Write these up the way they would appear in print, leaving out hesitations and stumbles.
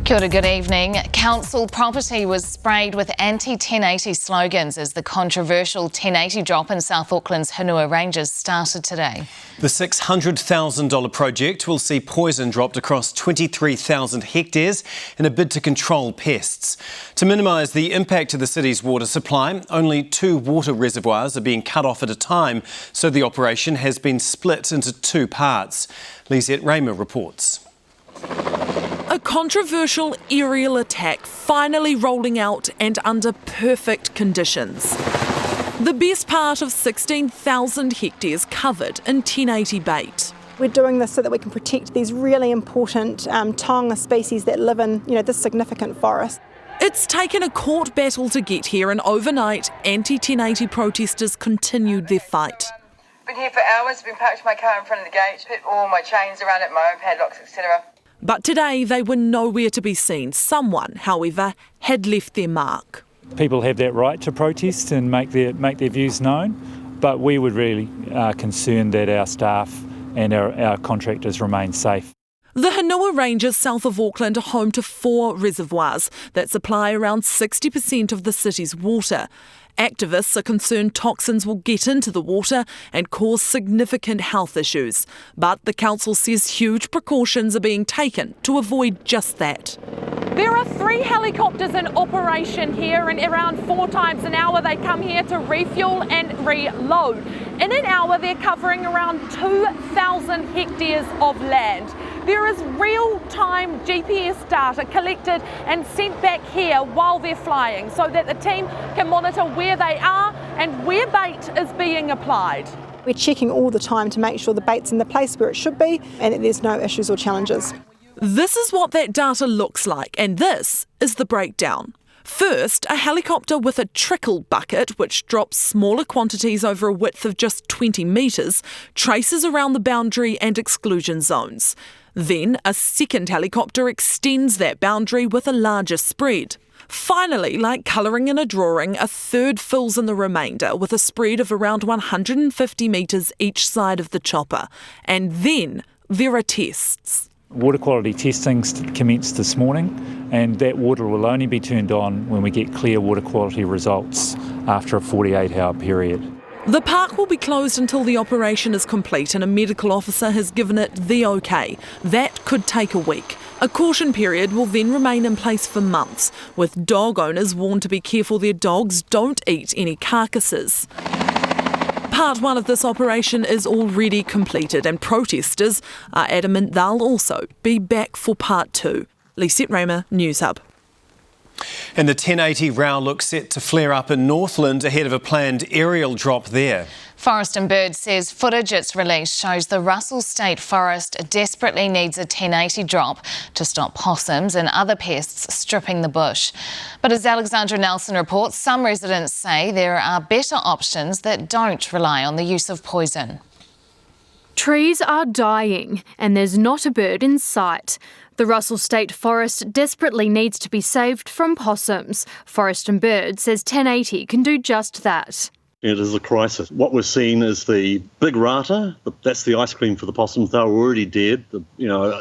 Kia ora, good evening. Council property was sprayed with anti-1080 slogans as the controversial 1080 drop in South Auckland's Hanua Ranges started today. The $600,000 project will see poison dropped across 23,000 hectares in a bid to control pests. To minimise the impact to the city's water supply, only 2 water reservoirs are being cut off at a time, so the operation has been split into 2 parts. Lisette Raymer reports. A controversial aerial attack finally rolling out and under perfect conditions. The best part of 16,000 hectares covered in 1080 bait. We're doing this so that we can protect these really important taonga species that live in this significant forest. It's taken a court battle to get here, and overnight anti-1080 protesters continued their fight. Been here for hours, been parked my car in front of the gate, put all my chains around it, my own padlocks, etc. But today they were nowhere to be seen. Someone, however, had left their mark. People have that right to protest and make their views known, but we would really concerned that our staff and our contractors remain safe. The Hanua Ranges south of Auckland are home to 4 reservoirs that supply around 60% of the city's water. Activists are concerned toxins will get into the water and cause significant health issues. But the council says huge precautions are being taken to avoid just that. There are 3 helicopters in operation here, and around 4 times an hour they come here to refuel and reload. In an hour they're covering around 2,000 hectares of land. There is real-time GPS data collected and sent back here while they're flying so that the team can monitor where they are and where bait is being applied. We're checking all the time to make sure the bait's in the place where it should be and that there's no issues or challenges. This is what that data looks like, and this is the breakdown. First, a helicopter with a trickle bucket, which drops smaller quantities over a width of just 20 metres, traces around the boundary and exclusion zones. Then, a second helicopter extends that boundary with a larger spread. Finally, like colouring in a drawing, a third fills in the remainder with a spread of around 150 metres each side of the chopper. And then there are tests. Water quality testing's commenced this morning, and that water will only be turned on when we get clear water quality results after a 48-hour period. The park will be closed until the operation is complete, and a medical officer has given it the OK. That could take a week. A caution period will then remain in place for months, with dog owners warned to be careful their dogs don't eat any carcasses. Part 1 of this operation is already completed, and protesters are adamant they'll also be back for Part 2. Lisette Raymer, Newshub. And the 1080 row looks set to flare up in Northland ahead of a planned aerial drop there. Forrest and Bird says footage it's released shows the Russell State Forest desperately needs a 1080 drop to stop possums and other pests stripping the bush. But as Alexandra Nelson reports, some residents say there are better options that don't rely on the use of poison. Trees are dying and there's not a bird in sight. The Russell State Forest desperately needs to be saved from possums. Forrest and Bird says 1080 can do just that. It is a crisis. What we're seeing is the big rata, that's the ice cream for the possums. They're already dead,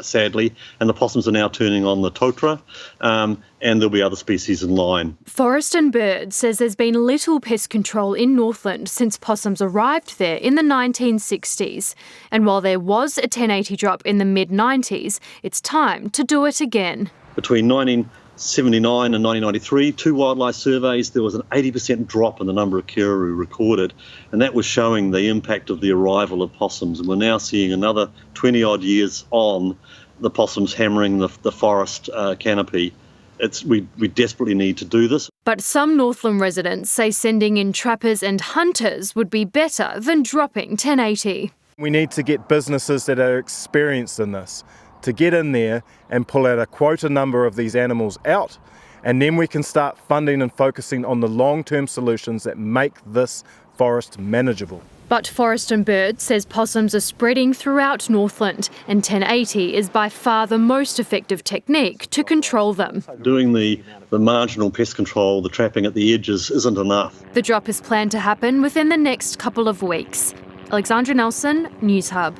sadly, and the possums are now turning on the totara, and there'll be other species in line. Forrest and Bird says there's been little pest control in Northland since possums arrived there in the 1960s. And while there was a 1080 drop in the mid-90s, it's time to do it again. Between 1979 and 1993, 2 wildlife surveys, there was an 80% drop in the number of kiraru recorded, and that was showing the impact of the arrival of possums. And we're now seeing another 20-odd years on the possums hammering the forest canopy. We desperately need to do this. But some Northland residents say sending in trappers and hunters would be better than dropping 1080. We need to get businesses that are experienced in this to get in there and pull out a quota number of these animals out, and then we can start funding and focusing on the long-term solutions that make this forest manageable. But Forrest and Bird says possums are spreading throughout Northland, and 1080 is by far the most effective technique to control them. Doing the marginal pest control, the trapping at the edges, isn't enough. The drop is planned to happen within the next couple of weeks. Alexandra Nelson, Newshub.